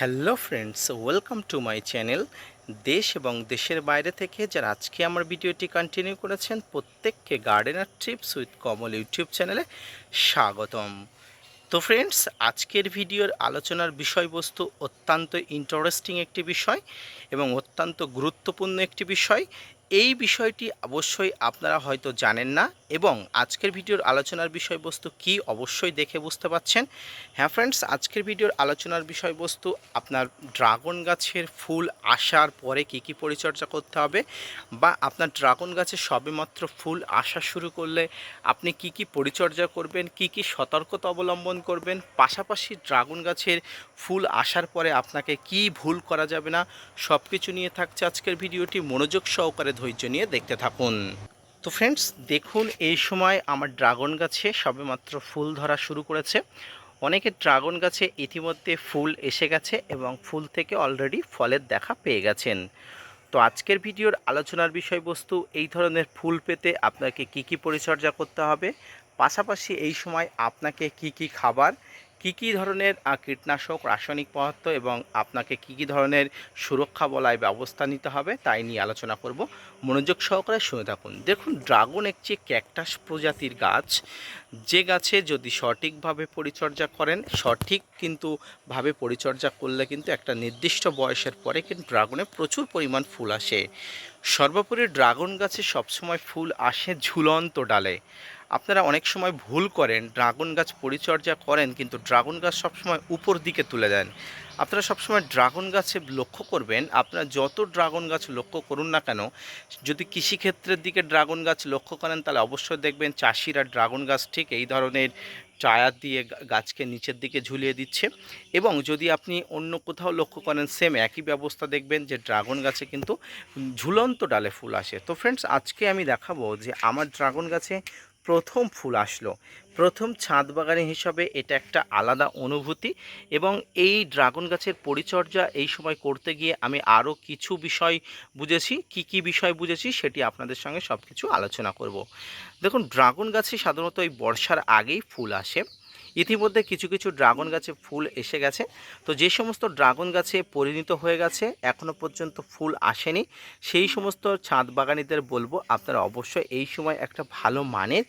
Hello friends, welcome to my channel. দেশ এবং দেশের বাইরে থেকে যারা আজকে আমার ভিডিওটি কন্টিনিউ করেছেন প্রত্যেককে gardener TRIPS with Kamal YouTube চ্যানেলে স্বাগতম। তো ফ্রেন্ডস, আজকের ভিডিওর আলোচনার বিষয়বস্তু অত্যন্ত ইন্টারেস্টিং একটি বিষয় এবং অত্যন্ত গুরুত্বপূর্ণ একটি বিষয়। এই বিষয়টি অবশ্যই আপনারা হয়তো জানেন না এবং আজকের ভিডিওর আলোচনার বিষয়বস্তু কি অবশ্যই দেখে বুঝতে পারছেন। হ্যাঁ ফ্রেন্ডস, আজকের ভিডিওর আলোচনার বিষয়বস্তু আপনার ড্রাগন গাছের ফুল আসার পরে কি কি পরিচর্যা করতে হবে, বা আপনার ড্রাগন গাছে সবেমাত্র ফুল আসা শুরু করলে আপনি কি কি পরিচর্যা করবেন, কি কি সতর্কতা অবলম্বন করবেন, পাশাপাশি ড্রাগন গাছের ফুল আসার পরে আপনাকে কি ভুল করা যাবে না, সব কিছু নিয়ে থাকছে আজকের ভিডিওটি। মনোযোগ সহকারে ধৈর্য নিয়ে দেখতে থাকুন। তো ফ্রেন্ডস দেখুন, এই সময় আমার ড্রাগন গাছে সবেমাত্র ফুল ধরা শুরু করেছে। অনেকের ড্রাগন গাছে ইতিমধ্যে ফুল এসে গেছে এবং ফুল থেকে অলরেডি ফলের দেখা পেয়ে গেছেন। তো আজকের ভিডিওর আলোচনার বিষয়বস্তু এই ধরনের ফুল পেতে আপনাকে কি কি পরিচর্যা করতে হবে, পাশাপাশি এই সময় আপনাকে কি কি খাবার, কি কি ধরনের কীটনাশক, রাসায়নিক পদার্থ এবং আপনাকে কি কি ধরনের সুরক্ষা বলয় ব্যবস্থা নিতে হবে তাই নিয়ে আলোচনা করব। মনোযোগ সহকারে শুনে থাকুন। দেখুন, ড্রাগন একটি ক্যাকটাস প্রজাতির গাছ, যে গাছে যদি সঠিকভাবে পরিচর্যা করেন, সঠিক কিন্তু ভাবে পরিচর্যা করলে কিন্তু একটা নির্দিষ্ট বয়সের পরে কিন্তু ড্রাগনে প্রচুর পরিমাণ ফুল আসে। সর্বোপরি ড্রাগন গাছে সবসময় ফুল আসে ঝুলন্ত ডালে। আপনারা অনেক সময় ভুল করেন, ড্রাগন গাছ পরিচর্যা করেন কিন্তু ড্রাগন গাছ সবসময় উপর দিকে তুলে দেন। আপনারা সবসময় ড্রাগন গাছে লক্ষ্য করবেন, আপনারা যত ড্রাগন গাছ লক্ষ্য করুন না কেন, যদি কৃষিক্ষেত্রের দিকে ড্রাগন গাছ লক্ষ্য করেন তাহলে অবশ্যই দেখবেন চাষিরা ড্রাগন গাছ ঠিক এই ধরনের টায়ার দিয়ে গাছকে নিচের দিকে ঝুলিয়ে দিচ্ছে। এবং যদি আপনি অন্য কোথাও লক্ষ্য করেন সেম একই ব্যবস্থা, দেখবেন যে ড্রাগন গাছে কিন্তু ঝুলন্ত ডালে ফুল আসে। তো ফ্রেন্ডস, আজকে আমি দেখাবো যে আমার ড্রাগন গাছে প্রথম ফুল আসলো, প্রথম ছাদ বাগানি হিসাবে এটা একটা আলাদা অনুভূতি। এবং এই ড্রাগন গাছের পরিচর্যা এই সময় করতে গিয়ে আমি আরও কিছু বিষয় বুঝেছি। কি কি বিষয় বুঝেছি সেটি আপনাদের সঙ্গে সব কিছু আলোচনা করব। দেখুন, ড্রাগন গাছে সাধারণত এই বর্ষার আগেই ফুল আসে। ইতিমধ্যে কিছু কিছু ড্রাগন গাছে ফুল এসে গেছে। তো যে সমস্ত ড্রাগন গাছে পরিণত হয়ে গেছে, এখনও পর্যন্ত ফুল আসেনি, সেই সমস্ত ছাদ বাগানিদের বলবো আপনারা অবশ্যই এই সময় একটা ভালো মানের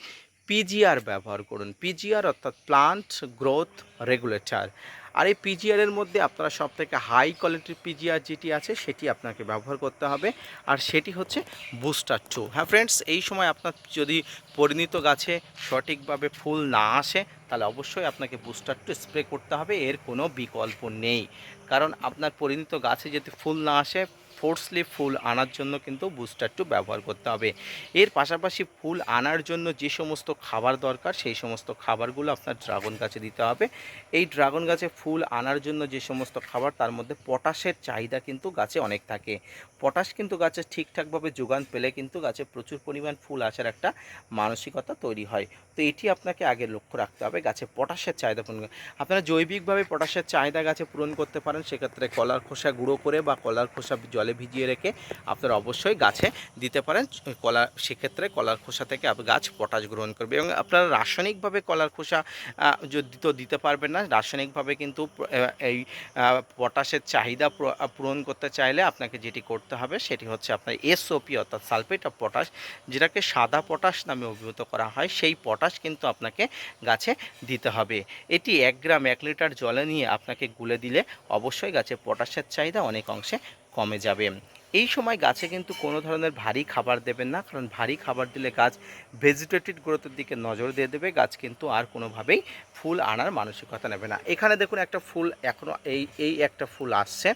পিজিআর ব্যবহার করুন। পিজিআর অর্থাৎ প্লান্ট গ্রোথ রেগুলেটর। আর এই পিজিআরের মধ্যে আপনারা সবথেকে হাই কোয়ালিটির পিজিআর যেটি আছে সেটি আপনাকে ব্যবহার করতে হবে, আর সেটি হচ্ছে বুস্টার 2। হ্যাঁ ফ্রেন্ডস, এই সময় আপনার যদি পরিণত গাছে সঠিকভাবে ফুল না আসে তাহলে অবশ্যই আপনাকে বুস্টার 2 স্প্রে করতে হবে, এর কোনো বিকল্প নেই। কারণ আপনার পরিণত গাছে যদি ফুল না আসে, ফোর্সলি ফুল আনার জন্য কিন্তু বুস্টার 2 ব্যবহার করতে হবে। এর পাশাপাশি ফুল আনার জন্য যে সমস্ত খাবার দরকার সেই সমস্ত খাবারগুলো আপনার ড্রাগন গাছে দিতে হবে। এই ড্রাগন গাছে ফুল আনার জন্য যে সমস্ত খাবার, তার মধ্যে পটাশের চাহিদা কিন্তু গাছে অনেক থাকে। পটাশ কিন্তু গাছে ঠিকঠাকভাবে যোগান পেলে কিন্তু গাছে প্রচুর পরিমাণ ফুল আসার একটা মানসিকতা তৈরি হয়। তো এটি আপনাকে আগে লক্ষ্য রাখতে হবে, গাছে পটাশের চাহিদা পূরণ। আপনারা জৈবিকভাবে পটাশের চাহিদা গাছে পূরণ করতে পারেন, সেক্ষেত্রে কলার খোসা গুঁড়ো করে বা কলার খোসা জলে ভিজিয়ে রেখে আপনারা অবশ্যই গাছে দিতে পারেন। সেক্ষেত্রে কলার খোসা থেকে গাছ পটাশ গ্রহণ করবে। এবং আপনারা রাসায়নিকভাবে কলার খোসা যদি তো দিতে পারবেন না, রাসায়নিকভাবে কিন্তু এই পটাশের চাহিদা পূরণ করতে চাইলে আপনাকে যেটি করতে হবে সেটি হচ্ছে আপনার এসওপি অর্থাৎ সালফেট অফ পটাশ, যেটাকে সাদা পটাশ নামে অভিহিত করা হয়, সেই পটাশ কিন্তু আপনাকে গাছে দিতে হবে। এটি 1 গ্রাম 1 লিটার জলে নিয়ে আপনাকে গুলে দিলে অবশ্যই গাছে পটাশের চাহিদা অনেক অংশে কমে যাবে। এই সময় গাছে কিন্তু কোনো ধরনের ভারী খাবার দেবেন না, কারণ ভারী খাবার দিলে গাছ ভেজিটেটিভ গ্রোথের দিকে নজর দিয়ে দেবে, গাছ কিন্তু আর কোনোভাবেই ফুল আনার মানসিকতা নেবে না। এখানে দেখুন একটা ফুল এখনও এই একটা ফুল আসছে,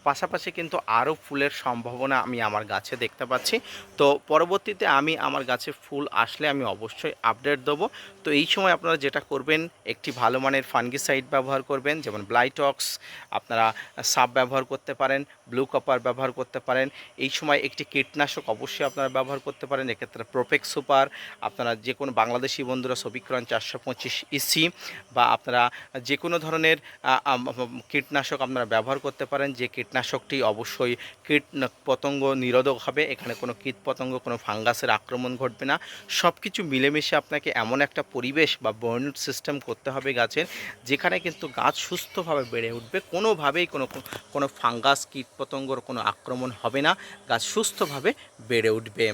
পাশাপাশি কিন্তু আরও ফুলের সম্ভাবনা আমি আমার গাছে দেখতে পাচ্ছি। তো পরবর্তীতে আমি আমার গাছে ফুল আসলে আমি অবশ্যই আপডেট দেবো। তো এই সময় আপনারা যেটা করবেন, একটি ভালো মানের ফাঙ্গিসাইড ব্যবহার করবেন, যেমন ব্লাইটক্স, আপনারা সাব ব্যবহার করতে পারেন, ব্লু কপার ব্যবহার করতে পারেন। এই সময় একটি কীটনাশক অবশ্যই আপনারা ব্যবহার করতে পারেন, এক্ষেত্রে প্রোপেক্স সুপার, আপনারা যে কোনো বাংলাদেশি বন্ধুরা সবিক্রণ 425 ইসি, বা আপনারা যে কোনো ধরনের কীটনাশক আপনারা ব্যবহার করতে পারেন, যে কীটনাশক কীটনাশকটি অবশ্যই কীট পতঙ্গ নিরোধক হবে, এখানে কোনো কীট পতঙ্গ কোনো ফাঙ্গাসের আক্রমণ ঘটবে না। সব কিছু মিলেমিশে আপনাকে এমন একটা পরিবেশ বা বার্নউড সিস্টেম করতে হবে গাছের, যেখানে কিন্তু গাছ সুস্থভাবে বেড়ে উঠবে, কোনোভাবেই কোনো ফাঙ্গাস কীটপতঙ্গর কোনো আক্রমণ হবে না, গাছ সুস্থভাবে বেড়ে উঠবে।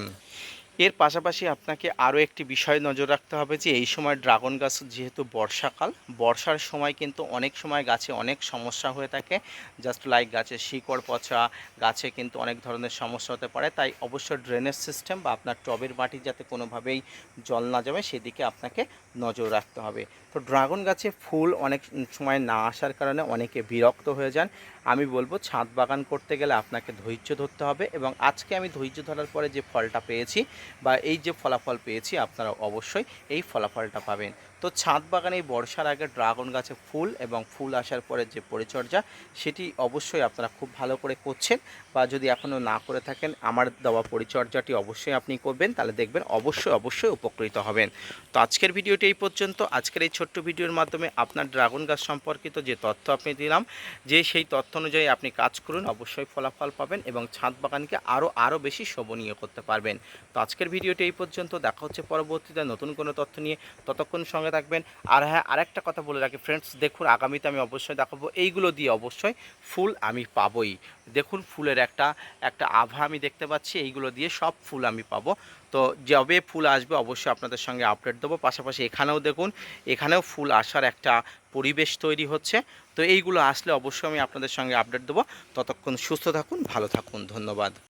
এর পাশাপাশি আপনাকে আরও একটি বিষয় নজর রাখতে হবে যে এই সময় ড্রাগন গাছ যেহেতু বর্ষাকাল, বর্ষার সময় কিন্তু অনেক সময় গাছে অনেক সমস্যা হয়ে থাকে, জাস্ট লাইক গাছের শিকড় পচা, গাছে কিন্তু অনেক ধরনের সমস্যা হতে পারে। তাই অবশ্যই ড্রেনেজ সিস্টেম বা আপনার টবের মাটি যাতে কোনোভাবেই জল না জমে সেদিকে আপনাকে নজর রাখতে হবে। তো ড্রাগন গাছে ফুল অনেক সময় না আসার কারণে অনেকে বিরক্ত হয়ে যান। আমি বলবো ছাদ বাগান করতে গেলে আপনাকে ধৈর্য ধরতে হবে, এবং আজকে আমি ধৈর্য ধরার পরে যে ফলটা পেয়েছি বা এই যে ফলাফল পেয়েছি, আপনারা অবশ্যই এই ফলাফলটা পাবেন। তো ছাদ বাগানে এই বর্ষার আগে ড্রাগন গাছে ফুল এবং ফুল আসার পরে যে পরিচর্যা, সেটি অবশ্যই আপনারা খুব ভালো করে করছেন, বা যদি এখনও না করে থাকেন আমার দেওয়া পরিচর্যাটি অবশ্যই আপনি করবেন, তাহলে দেখবেন অবশ্যই উপকৃত হবেন। তো আজকের ভিডিওটি এই পর্যন্ত। আজকের এই ছোট্ট ভিডিওর মাধ্যমে আপনার ড্রাগন গাছ সম্পর্কিত যে তথ্য আপনি দিলাম, যে সেই তথ্য অনুযায়ী আপনি কাজ করুন, অবশ্যই ফলাফল পাবেন এবং ছাদ বাগানকে আরও বেশি শোভনীয় করতে পারবেন। তো আজকের ভিডিওটি এই পর্যন্ত, দেখা হচ্ছে পরবর্তীতে নতুন কোনো তথ্য নিয়ে, ততক্ষণ সঙ্গে থাকবেন। আর হ্যাঁ, আরেকটা কথা বলে রাখি ফ্রেন্ডস, দেখুন আগামীতে আমি অবশ্যই দেখাবো, এইগুলো দিয়ে অবশ্যই ফুল আমি পাবোই। দেখুন ফুলের একটা আভা আমি দেখতে পাচ্ছি, এইগুলো দিয়ে সব ফুল আমি পাবো। তো যবে ফুল আসবে অবশ্যই আপনাদের সঙ্গে আপডেট দেবো। পাশাপাশি এখানেও দেখুন, এখানেও ফুল আসার একটা পরিবেশ তৈরি হচ্ছে। তো এইগুলো আসলে অবশ্যই আমি আপনাদের সঙ্গে আপডেট দেবো। ততক্ষণ সুস্থ থাকুন, ভালো থাকুন, ধন্যবাদ।